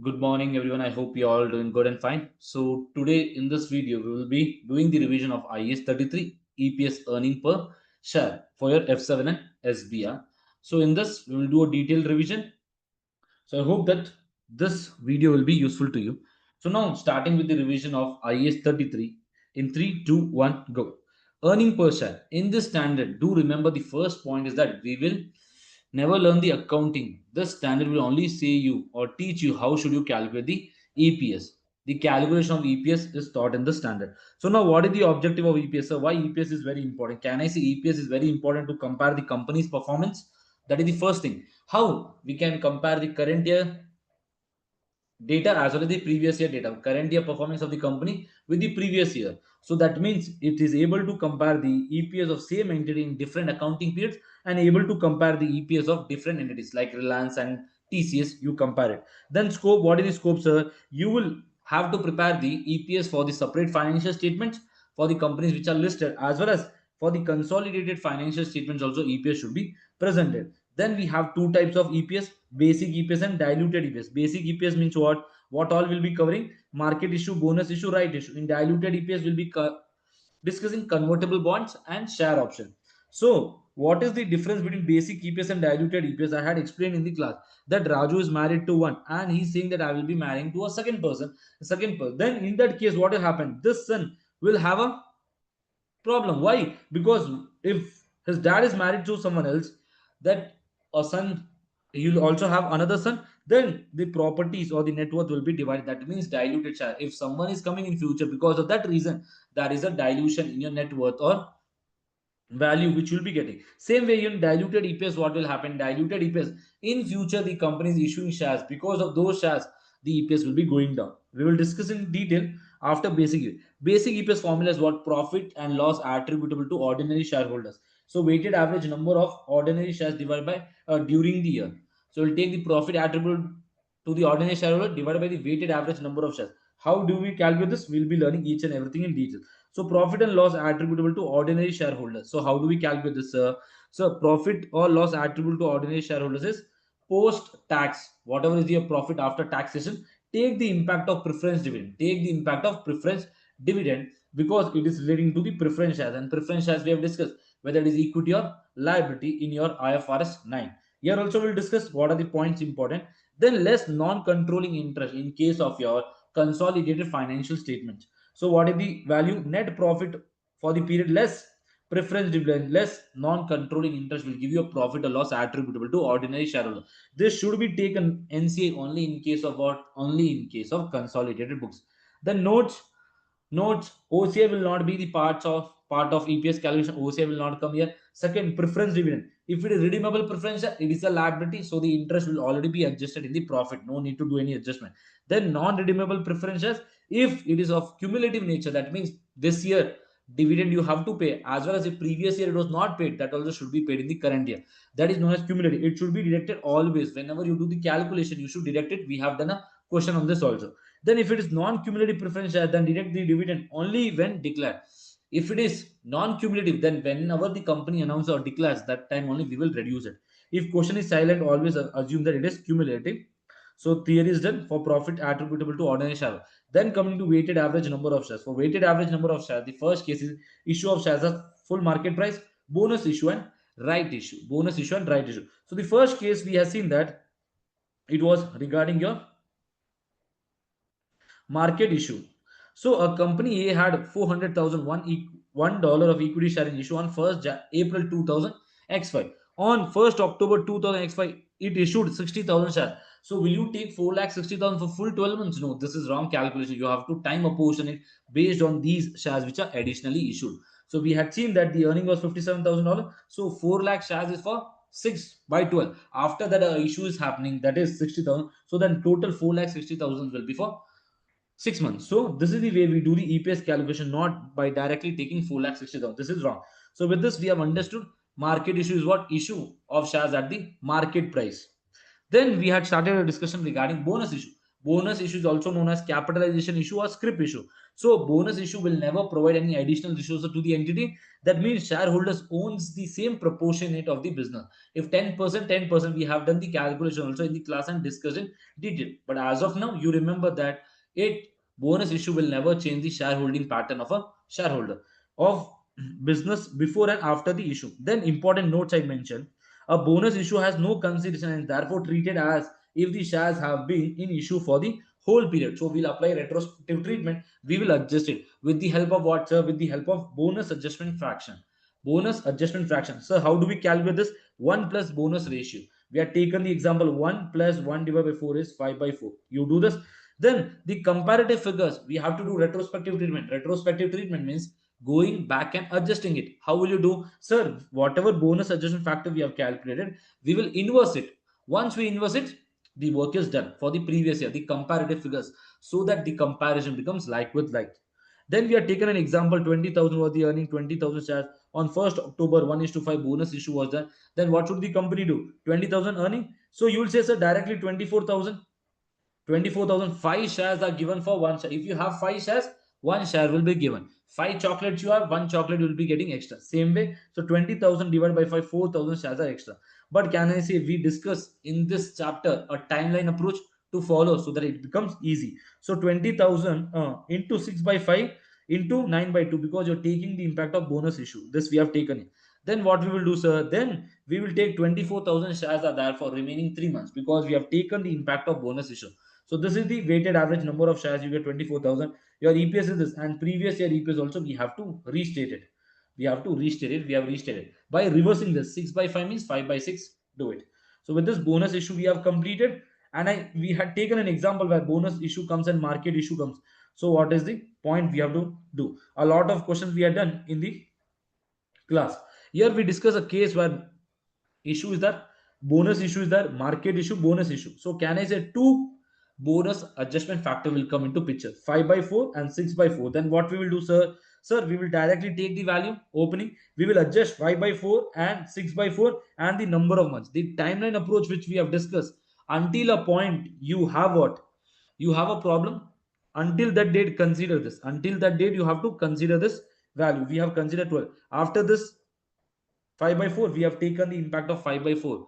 Good morning, everyone. I hope you all doing good and fine. So today in this video, we will be doing the revision of IAS 33 EPS earning per share for your F7 and SBR. So in this, we will do a detailed revision. So I hope that this video will be useful to you. So now starting with the revision of IAS 33 in 3, 2, 1, go. Earning per share. In this standard, do remember the first point is that we will never learn the accounting. This standard will only say you or teach you how should you calculate the EPS. The calculation of EPS is taught in the standard. So now what is the objective of EPS? So why EPS is very important? Can I say EPS is very important to compare the company's performance? That is the first thing. How we can compare the current year data as well as the previous year data, current year performance of the company with the previous year. So that means it is able to compare the EPS of same entity in different accounting periods and able to compare the EPS of different entities like Reliance and TCS. You compare it. Then scope. What is the scope, sir? You will have to prepare the EPS for the separate financial statements for the companies which are listed, as well as for the consolidated financial statements also EPS should be presented. Then we have two types of EPS: basic EPS and diluted EPS. Basic EPS means what? What all will be covering? Market issue, bonus issue, right issue. In diluted EPS, will be discussing convertible bonds and share option. So, what is the difference between basic EPS and diluted EPS? I had explained in the class that Raju is married to one, and he's saying that I will be marrying to a second person. Then in that case, what will happen? This son will have a problem. Why? Because if his dad is married to someone else, that a son, he'll also have another son, then the properties or the net worth will be divided. That means diluted share. If someone is coming in future, because of that reason, there is a dilution in your net worth or value which you'll be getting. Same way in diluted EPS, what will happen? Diluted EPS, in future the company is issuing shares. Because of those shares, the EPS will be going down. We will discuss in detail after basic EPS formula is what? Profit and loss attributable to ordinary shareholders. So weighted average number of ordinary shares divided by during the year. So we'll take the profit attributable to the ordinary shareholder divided by the weighted average number of shares. How do we calculate this? We'll be learning each and everything in detail. So profit and loss attributable to ordinary shareholders. So how do we calculate this? So profit or loss attributable to ordinary shareholders is post tax. Whatever is your profit after taxation, take the impact of preference dividend. Take the impact of preference dividend because it is relating to the preference shares, and preference shares we have discussed whether it is equity or liability in your IFRS 9. Here also we'll discuss what are the points important. Then less non-controlling interest in case of your consolidated financial statements. So what is the value? Net profit for the period less preference dividend less non-controlling interest will give you a profit or loss attributable to ordinary shareholder. This should be taken NCA only in case of what? Only in case of consolidated books. The notes OCI will not be the part of EPS calculation. OCI will not come here. Second, preference dividend. If it is redeemable preference share, it is a liability, so the interest will already be adjusted in the profit. No need to do any adjustment. Then non-redeemable preference shares, if it is of cumulative nature, that means this year dividend you have to pay, as well as the previous year it was not paid, that also should be paid in the current year. That is known as cumulative. It should be deducted always. Whenever you do the calculation, you should deduct it. We have done a question on this also. Then if it is non-cumulative preference share, then deduct the dividend only when declared. If it is non-cumulative, then whenever the company announces or declares, that time only we will reduce it. If question is silent, always assume that it is cumulative. So theory is done for profit attributable to ordinary share. Then coming to weighted average number of shares. For weighted average number of shares, the first case is issue of shares at full market price, bonus issue and right issue. Bonus issue and right issue. So the first case we have seen that it was regarding your market issue. So a company A had 400,000 $1 of equity share in issue on 1st April 2000 X5. On 1st October 2000 X5, it issued 60,000 shares. So will you take 4,60,000 for full 12 months? No, this is wrong calculation. You have to time apportion it based on these shares which are additionally issued. So we had seen that the earning was $57,000. So 4 lakh shares is for 6 by 12. After that issue is happening, that is 60,000. So then total 4,60,000 will be for 6 months. So this is the way we do the EPS calculation, not by directly taking 4,60,000. This is wrong. So with this, we have understood market issue is what? Issue of shares at the market price. Then we had started a discussion regarding bonus issue. Bonus issue is also known as capitalization issue or scrip issue. So bonus issue will never provide any additional resources to the entity. That means shareholders owns the same proportionate of the business. If 10%, 10%, we have done the calculation also in the class and discussed in detail. But as of now, you remember that it bonus issue will never change the shareholding pattern of a shareholder of business before and after the issue. Then important notes I mentioned. A bonus issue has no consideration and therefore treated as if the shares have been in issue for the whole period. So we'll apply retrospective treatment. We will adjust it with the help of what, sir? With the help of bonus adjustment fraction. Bonus adjustment fraction. So how do we calculate this? 1 plus bonus ratio. We have taken the example 1 plus 1 divided by 4 is 5 by 4. You do this. Then the comparative figures, we have to do retrospective treatment. Retrospective treatment means going back and adjusting it. How will you do? Sir, whatever bonus adjustment factor we have calculated, we will inverse it. Once we inverse it, the work is done for the previous year, the comparative figures, so that the comparison becomes like with like. Then we have taken an example 20,000 was the earning 20,000 shares on 1st October 1:5 bonus issue was done. Then what should the company do? 20,000 earning. So you will say, sir, directly 24,000. 24,005 shares are given for one share. If you have 5 shares, one share will be given. 5 chocolates you have, one chocolate will be getting extra. Same way, so 20,000 divided by 5, 4,000 shares are extra. But can I say we discuss in this chapter a timeline approach to follow so that it becomes easy. So 20,000 into 6 by 5 into 9 by 2 because you're taking the impact of bonus issue. This we have taken it. Then what we will do, sir? Then we will take 24,000 shares are there for remaining 3 months because we have taken the impact of bonus issue. So this is the weighted average number of shares you get 24,000. Your EPS is this, and previous year EPS also we have to restate it. We have to restate it. We have restated by reversing this. 6 by 5 means 5 by 6. Do it. So with this bonus issue we have completed, and we had taken an example where bonus issue comes and market issue comes. So what is the point we have to do? A lot of questions we have done in the class. Here we discuss a case where issue is that bonus issue is that market issue, bonus issue. So can I say two bonus adjustment factor will come into picture, 5 by 4 and 6 by 4. Then what we will do, sir? Sir, we will directly take the value opening. We will adjust 5 by 4 and 6 by 4 and the number of months. The timeline approach which we have discussed, until a point you have what? You have a problem. Until that date, consider this. Until that date, you have to consider this value. We have considered 12. After this 5 by 4, we have taken the impact of 5 by 4.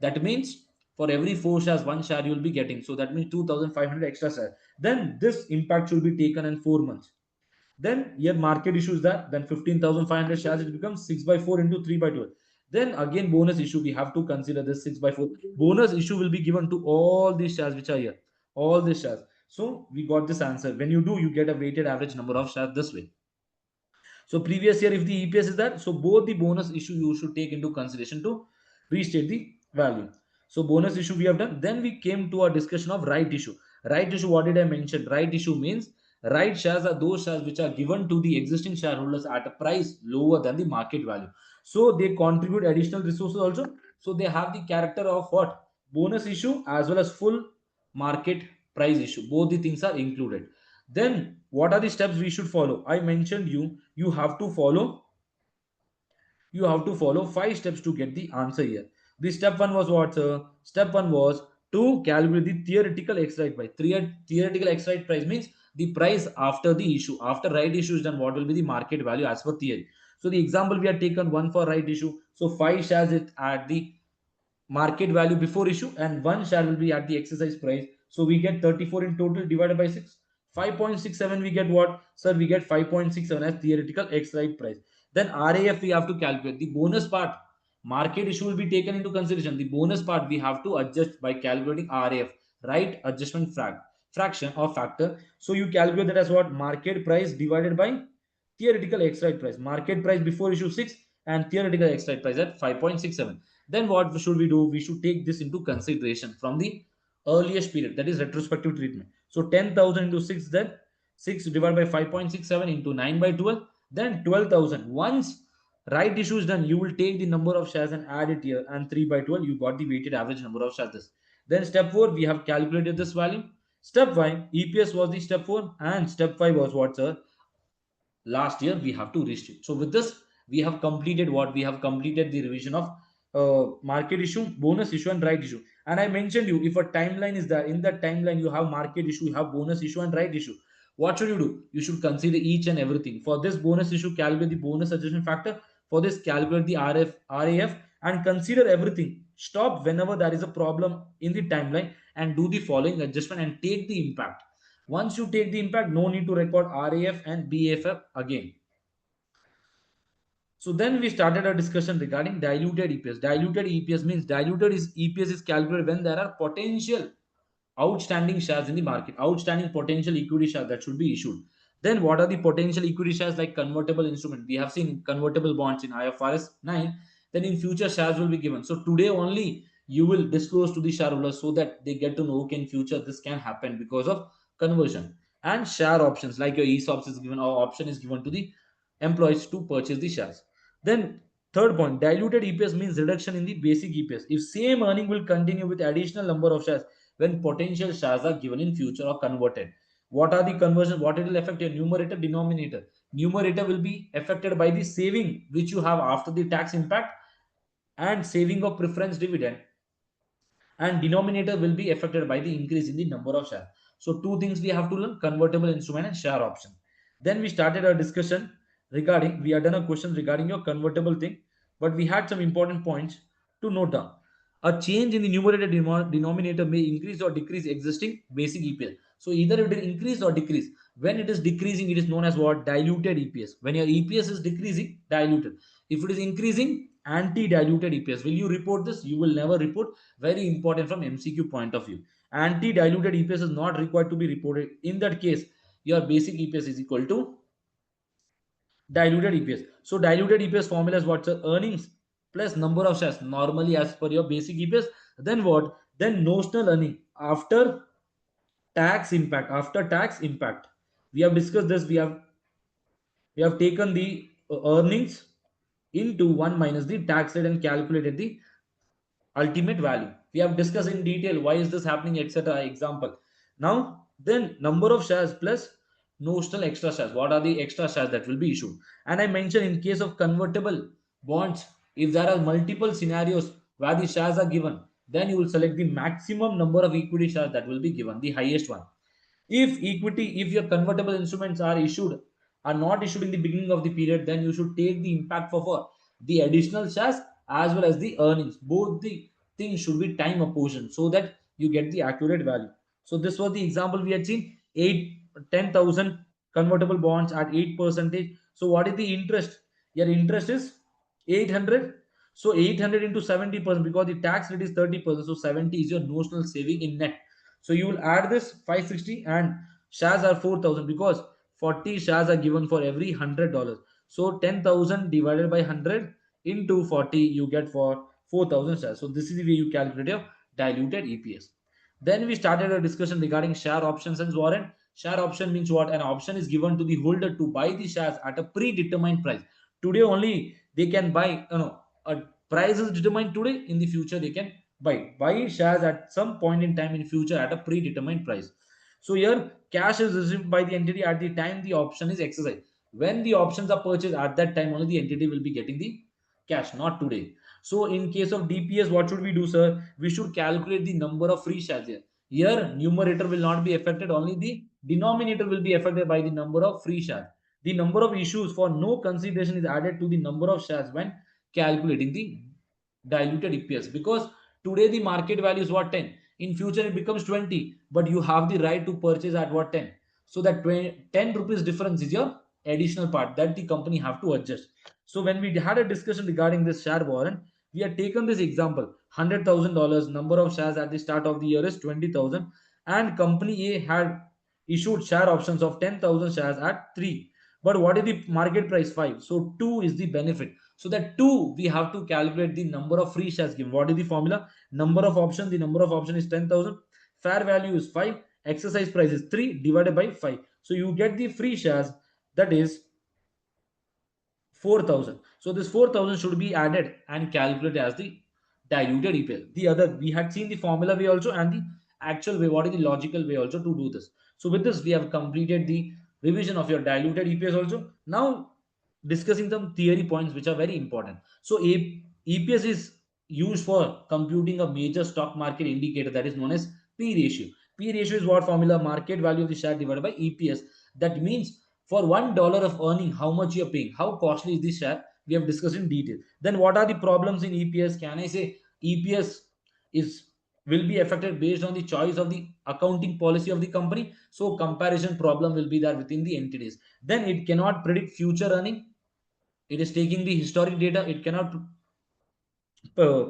That means for every 4 shares, 1 share you will be getting. So that means 2,500 extra shares. Then this impact should be taken in 4 months. Then here market issue is that. Then 15,500 shares, it becomes 6 by 4 into 3 by 12. Then again bonus issue, we have to consider this 6 by 4. Bonus issue will be given to all these shares which are here. All these shares. So we got this answer. When you do, you get a weighted average number of shares this way. So previous year, if the EPS is that, so both the bonus issue you should take into consideration to restate the value. So bonus issue we have done. Then we came to a discussion of right issue. Right issue, what did I mention? Right issue means right shares are those shares which are given to the existing shareholders at a price lower than the market value. So they contribute additional resources also. So they have the character of what? Bonus issue as well as full market price issue. Both the things are included. Then what are the steps we should follow? I mentioned you have to follow 5 steps to get the answer here. The step one was what, sir? Step one was to calculate the theoretical exit price. Theoretical exit price means the price after the issue. After right issue is done, what will be the market value as per theory? So the example we have taken one for right issue. So 5 shares it at the market value before issue and one share will be at the exercise price. So we get 34 in total divided by 6. 5.67 we get what? Sir, we get 5.67 as theoretical exercise price. Then RAF we have to calculate. The bonus part, market issue will be taken into consideration. The bonus part we have to adjust by calculating RAF, right adjustment fraction or factor. So you calculate that as what? Market price divided by theoretical exercise price. Market price before issue 6 and theoretical exercise price at 5.67. Then what should we do? We should take this into consideration from the earliest period, that is retrospective treatment. So 10,000 into 6, then 6 divided by 5.67 into 9 by 12, then 12,000. Once right issue is done, you will take the number of shares and add it here, and 3 by 12 you got the weighted average number of shares. Then step 4, we have calculated this value. Step 5, EPS was the step 4, and step 5 was what, sir? Last year we have to restrict. So with this we have completed what? We have completed the revision of market issue, bonus issue, and right issue. And I mentioned you, if a timeline is there, in that timeline you have market issue, you have bonus issue and right issue. What should you do? You should consider each and everything. For this bonus issue, calculate the bonus adjustment factor. For this, calculate the RAF, and consider everything. Stop whenever there is a problem in the timeline and do the following adjustment and take the impact. Once you take the impact, no need to record RAF and BAF again. So then we started a discussion regarding diluted EPS. Diluted EPS means diluted is EPS is calculated when there are potential outstanding shares in the market, outstanding potential equity shares that should be issued. Then what are the potential equity shares? Like convertible instrument? We have seen convertible bonds in IFRS 9. Then in future shares will be given. So today only you will disclose to the shareholders so that they get to know, okay, in future this can happen because of conversion. And share options like your ESOPs is given or option is given to the employees to purchase the shares. Then third point, diluted EPS means reduction in the basic EPS. If same earning will continue with additional number of shares when potential shares are given in future or converted. What are the conversion? What it will affect your numerator, denominator? Numerator will be affected by the saving which you have after the tax impact and saving of preference dividend, and denominator will be affected by the increase in the number of shares. So two things we have to learn: convertible instrument and share option. Then we started our discussion regarding, we had done a question regarding your convertible thing, but we had some important points to note down. A change in the numerator denominator may increase or decrease existing basic EPS. So either it will increase or decrease. When it is decreasing, it is known as what? Diluted EPS. When your EPS is decreasing, diluted. If it is increasing, anti-diluted EPS. Will you report this? You will never report. Very important from MCQ point of view. Anti-diluted EPS is not required to be reported. In that case, your basic EPS is equal to diluted EPS. So diluted EPS formula is what's earnings plus number of shares normally as per your basic EPS. Then what? Then notional earning after tax impact. After tax impact, we have discussed this. We have taken the earnings into 1 minus the tax rate and calculated the ultimate value. We have discussed in detail why is this happening, etc. Example. Now, then number of shares plus notional extra shares. What are the extra shares that will be issued? And I mentioned in case of convertible bonds, if there are multiple scenarios where the shares are given, then you will select the maximum number of equity shares that will be given, the highest one. If your convertible instruments are not issued in the beginning of the period, then you should take the impact for the additional shares as well as the earnings. Both the things should be time apportioned so that you get the accurate value. So this was the example we had seen: 10,000 convertible bonds at 8%. So what is the interest? Your interest is 800. So 800 into 70%, because the tax rate is 30%. So 70 is your notional saving in net. So you will add this 560, and shares are 4,000 because 40 shares are given for every $100. So 10,000 divided by 100 into 40, you get for 4,000 shares. So this is the way you calculate your diluted EPS. Then we started a discussion regarding share options and warrant. Share option means what? An option is given to the holder to buy the shares at a predetermined price. Today only they can buy, a price is determined today. In the future they can buy shares at some point in time in future at a predetermined price. So here cash is received by the entity at the time the option is exercised. When the options are purchased, at that time only the entity will be getting the cash, not today. So in case of DPS, what should we do, sir? We should calculate the number of free shares here. Here numerator will not be affected, only the denominator will be affected by the number of free shares. The number of issues for no consideration is added to the number of shares when calculating the diluted EPS, because today the market value is what? 10. In future it becomes 20, but you have the right to purchase at what? 10. So that 10 rupees difference is your additional part that the company have to adjust. So when we had a discussion regarding this share warrant, we had taken this example: $100,000 number of shares at the start of the year is 20,000, and company A had issued share options of 10,000 shares at 3. But what is the market price? 5. So 2 is the benefit. So that 2, we have to calculate the number of free shares given. What is the formula? Number of options. The number of options is 10,000. Fair value is 5. Exercise price is 3 divided by 5. So you get the free shares, that is 4,000. So this 4,000 should be added and calculated as the diluted EPS. The other, we had seen the formula way also and the actual way, what is the logical way also to do this. So with this, we have completed the revision of your diluted EPS also. Now discussing some theory points which are very important. So EPS is used for computing a major stock market indicator that is known as P ratio. P ratio is what formula? Market value of the share divided by EPS. That means for $1 of earning, how much you're paying, how costly is this share? We have discussed in detail. Then what are the problems in EPS? Can I say EPS is will be affected based on the choice of the accounting policy of the company? So comparison problem will be there within the entities. Then it cannot predict future earning. It is taking the historic data. It cannot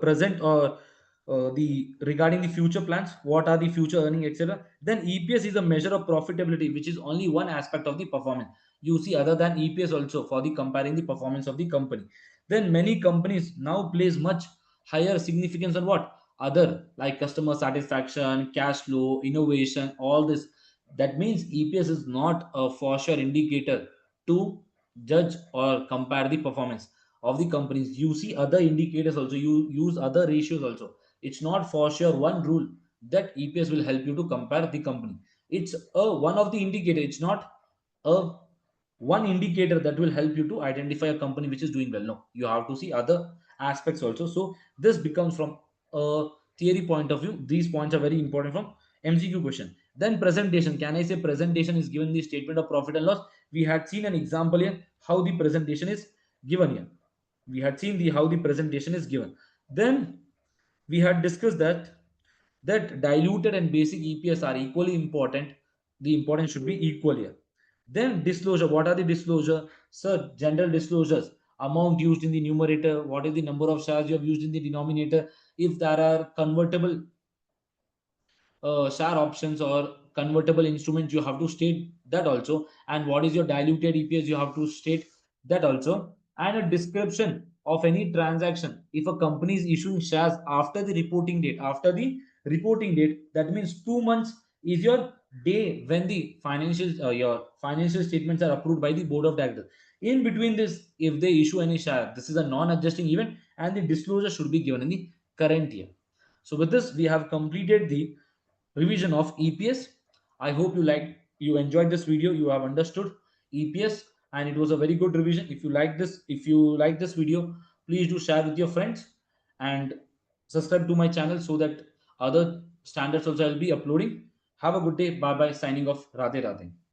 present or the regarding the future plans, what are the future earning, etc. Then EPS is a measure of profitability, which is only one aspect of the performance. You see other than EPS also for the comparing the performance of the company. Then many companies now place much higher significance on what other, like customer satisfaction, cash flow, innovation, all this. That means EPS is not a for sure indicator to judge or compare the performance of the companies. You see other indicators also, you use other ratios also. It's not for sure one rule that EPS will help you to compare the company. It's a one of the indicator. It's not a one indicator that will help you to identify a company which is doing well. No, you have to see other aspects also. So this becomes from a theory point of view. These points are very important from MCQ question. Then presentation. Can I say presentation is given the statement of profit and loss? We had seen an example here how the presentation is given here. We had seen the how the presentation is given. Then we had discussed that diluted and basic EPS are equally important. The importance should be equal here. Then disclosure. What are the disclosure? Sir, general disclosures. Amount used in the numerator. What is the number of shares you have used in the denominator? If there are convertible share options or convertible instruments, you have to state that also. And what is your diluted EPS, you have to state that also. And a description of any transaction. If a company is issuing shares after the reporting date, that means 2 months is your day when the financial your financial statements are approved by the board of directors. In between this, if they issue any share, this is a non-adjusting event, and the disclosure should be given in the current year. So with this, we have completed the revision of EPS. I hope you enjoyed this video. You have understood EPS, and it was a very good revision. If you like this video, please do share with your friends and subscribe to my channel so that other standards also I'll be uploading. Have a good day. Bye bye. Signing off. Radhe Radhe.